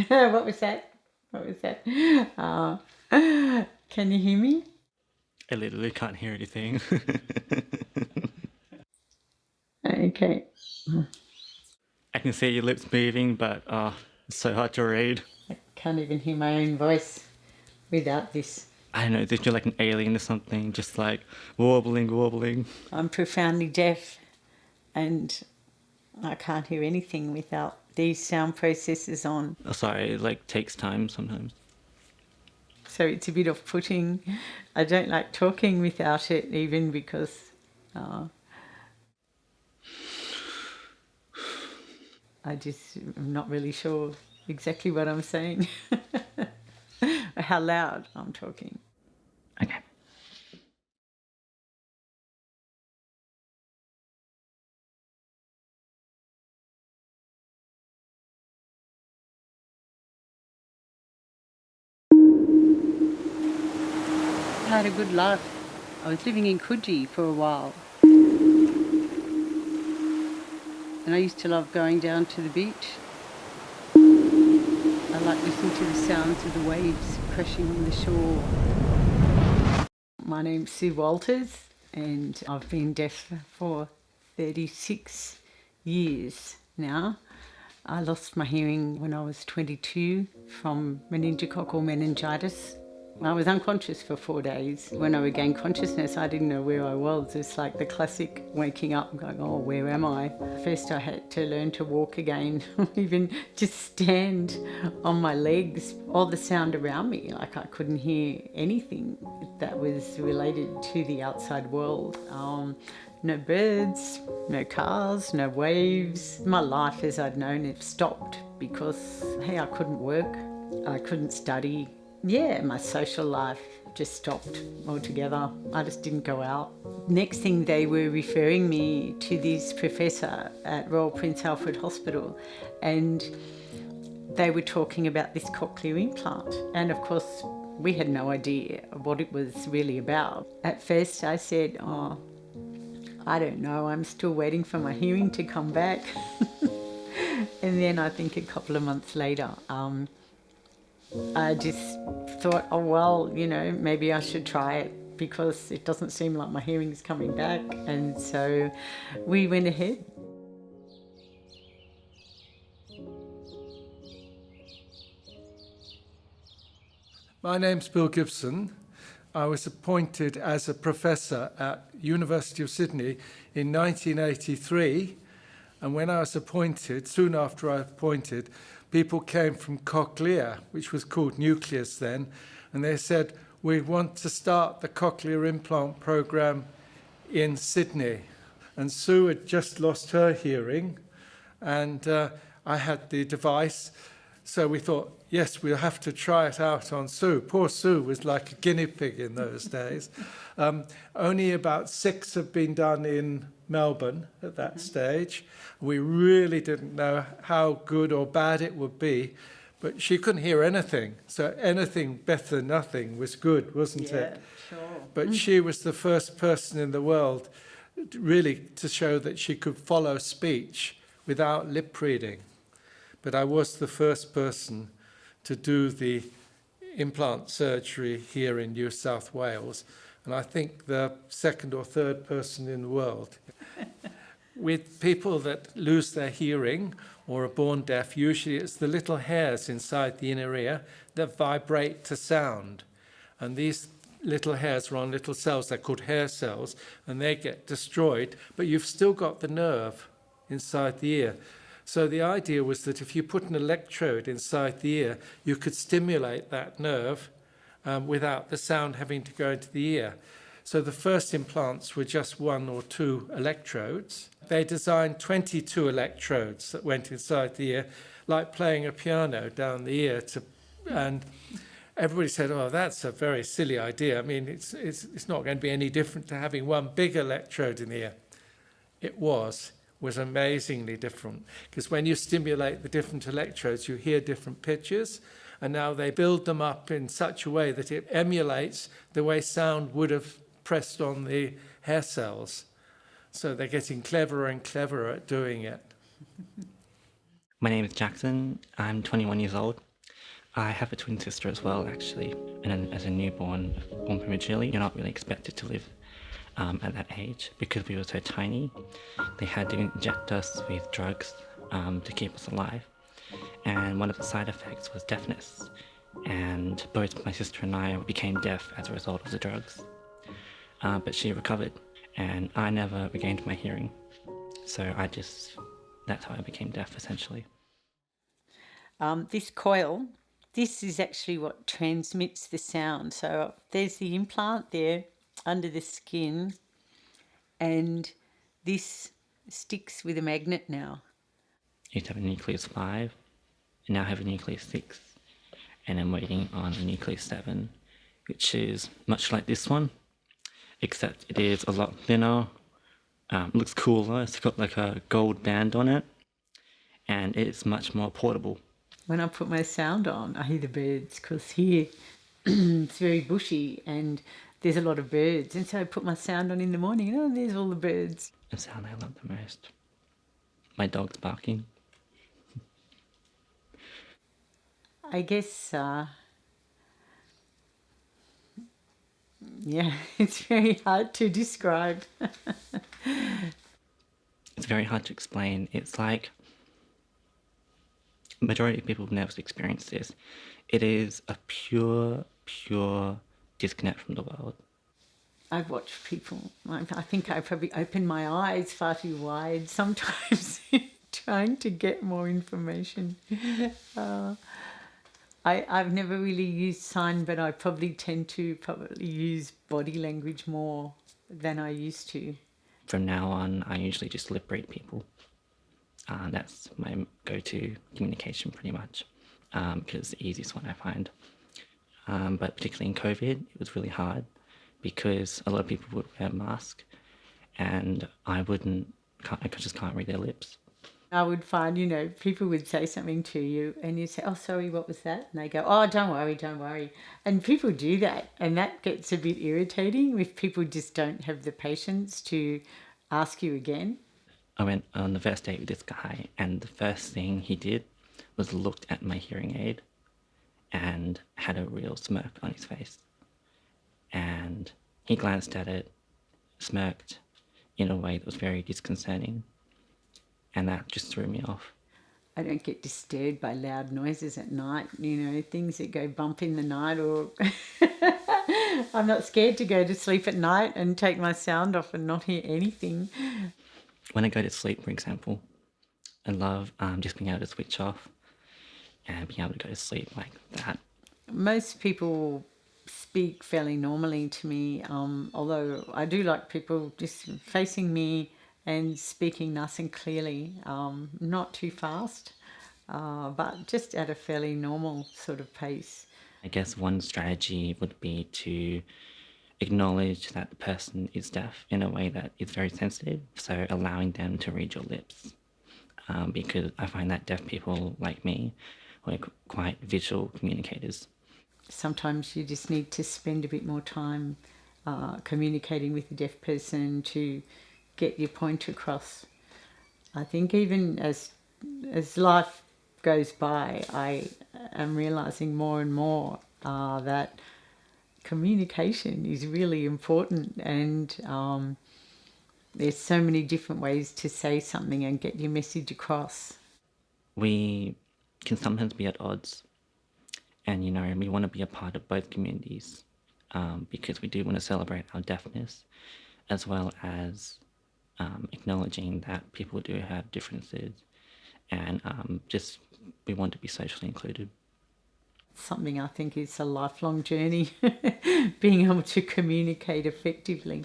What was that? What was that? Uh, can you hear me? I literally can't hear anything. Okay. I can see your lips moving, but it's so hard to read. I can't even hear my own voice without this. I don't know, did you like an alien or something? Just like warbling, warbling. I'm profoundly deaf and I can't hear anything without these sound processors on. Oh, sorry, it like takes time sometimes. So it's a bit off-putting. I don't like talking without it, even because I just am not really sure exactly what I'm saying, or how loud I'm talking. Okay. I had a good life. I was living in Coogee for a while. And I used to love going down to the beach. I like listening to the sounds of the waves crashing on the shore. My name's Sue Walters and I've been deaf for 36 years now. I lost my hearing when I was 22 from meningococcal meningitis. I was unconscious for 4 days. When I regained consciousness, I didn't know where I was. It's like the classic waking up and going, oh, where am I? First I had to learn to walk again, even just stand on my legs. All the sound around me, like I couldn't hear anything that was related to the outside world. No birds, no cars, no waves. My life as I'd known it stopped because, hey, I couldn't work, I couldn't study. Yeah, my social life just stopped altogether. I just didn't go out. Next thing, they were referring me to this professor at Royal Prince Alfred Hospital, and they were talking about this cochlear implant. And of course, we had no idea what it was really about. At first I said, oh, I don't know, I'm still waiting for my hearing to come back. And then I think a couple of months later, I just thought, oh, well, you know, maybe I should try it because it doesn't seem like my hearing's coming back. And so we went ahead. My name's Bill Gibson. I was appointed as a professor at University of Sydney in 1983. And when I was appointed, soon after I was appointed, people came from Cochlear, which was called Nucleus then, and they said, we want to start the cochlear implant program in Sydney. And Sue had just lost her hearing, and I had the device. So we thought, yes, we'll have to try it out on Sue. Poor Sue was like a guinea pig in those days. Only about 6 have been done in Melbourne at that stage. We really didn't know how good or bad it would be, but she couldn't hear anything. So anything better than nothing was good, wasn't it? Sure. But she was the first person in the world really to show that she could follow speech without lip reading. But I was the first person to do the implant surgery here in New South Wales, and I think the second or third person in the world. With people that lose their hearing or are born deaf, usually it's the little hairs inside the inner ear that vibrate to sound. And these little hairs are on little cells, they're called hair cells, and they get destroyed, but you've still got the nerve inside the ear. So the idea was that if you put an electrode inside the ear, you could stimulate that nerve without the sound having to go into the ear. So the first implants were just 1 or 2 electrodes. They designed 22 electrodes that went inside the ear, like playing a piano down the ear. And everybody said, oh, that's a very silly idea. I mean, it's not going to be any different to having one big electrode in the ear. It was amazingly different, because when you stimulate the different electrodes, you hear different pitches, and now they build them up in such a way that it emulates the way sound would have pressed on the hair cells. So they're getting cleverer and cleverer at doing it. My name is Jackson. I'm 21 years old. I have a twin sister as well, actually. And then as a newborn, born prematurely, you're not really expected to live at that age because we were so tiny. They had to inject us with drugs to keep us alive. And one of the side effects was deafness. And both my sister and I became deaf as a result of the drugs. But she recovered, and I never regained my hearing. So that's how I became deaf, essentially. This coil, this is actually what transmits the sound. So there's the implant there under the skin, and this sticks with a magnet now. I used to have a nucleus 5, and now I have a nucleus 6, and I'm waiting on a nucleus 7, which is much like this one, except it is a lot thinner, looks cooler, it's got like a gold band on it, and it's much more portable. When I put my sound on, I hear the birds, because here it's very bushy and there's a lot of birds. And so I put my sound on in the morning, and oh, there's all the birds. The sound I love the most. My dog's barking. I guess, yeah, it's very hard to describe. It's very hard to explain. It's like, majority of people have never experienced this. It is a pure disconnect from the world. I've watched people, I think I probably open my eyes far too wide sometimes trying to get more information. I've never really used sign, but I probably tend to use body language more than I used to. From now on, I usually just lip read people. That's my go-to communication pretty much, because it's the easiest one I find. But particularly in COVID, it was really hard because a lot of people would wear a mask, and I just can't read their lips. I would find, people would say something to you and you say, oh, sorry, what was that? And they go, oh, don't worry. And people do that, and that gets a bit irritating if people just don't have the patience to ask you again. I went on the first date with this guy, and the first thing he did was looked at my hearing aid and had a real smirk on his face. And he glanced at it, smirked in a way that was very disconcerting, and that just threw me off. I don't get disturbed by loud noises at night, things that go bump in the night, or I'm not scared to go to sleep at night and take my sound off and not hear anything. When I go to sleep, for example, I love just being able to switch off and being able to go to sleep like that. Most people speak fairly normally to me, although I do like people just facing me and speaking nice and clearly, not too fast, but just at a fairly normal sort of pace. I guess one strategy would be to acknowledge that the person is deaf in a way that is very sensitive, so allowing them to read your lips. Because I find that deaf people like me are quite visual communicators. Sometimes you just need to spend a bit more time communicating with the deaf person to get your point across. I think even as life goes by, I am realising more and more that communication is really important, and there's so many different ways to say something and get your message across. We can sometimes be at odds, and we want to be a part of both communities, because we do want to celebrate our deafness, as well as acknowledging that people do have differences, and we want to be socially included. Something I think is a lifelong journey, being able to communicate effectively.